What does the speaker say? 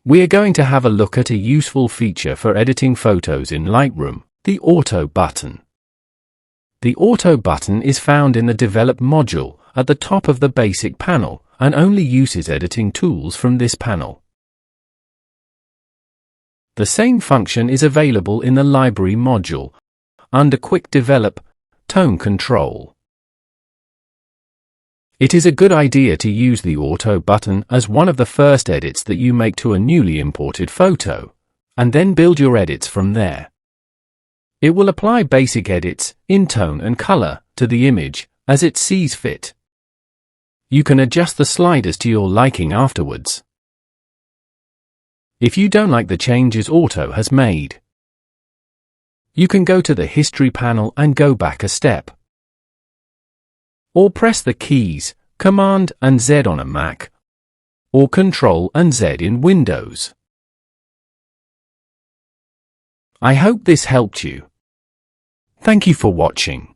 We are going to have a look at a useful feature for editing photos in Lightroom, the Auto button. The Auto button is found in the Develop module at the top of the basic panel and only uses editing tools from this panel. The same function is available in the Library module under Quick Develop, Tone Control. It is a good idea to use the Auto button as one of the first edits that you make to a newly imported photo, and then build your edits from there. It will apply basic edits in tone and color to the image as it sees fit. You can adjust the sliders to your liking afterwards. If you don't like the changes Auto has made, you can go to the History panel and go back a step. Or press the keys Command and Z on a Mac, or Control and Z in Windows. I hope this helped you. Thank you for watching.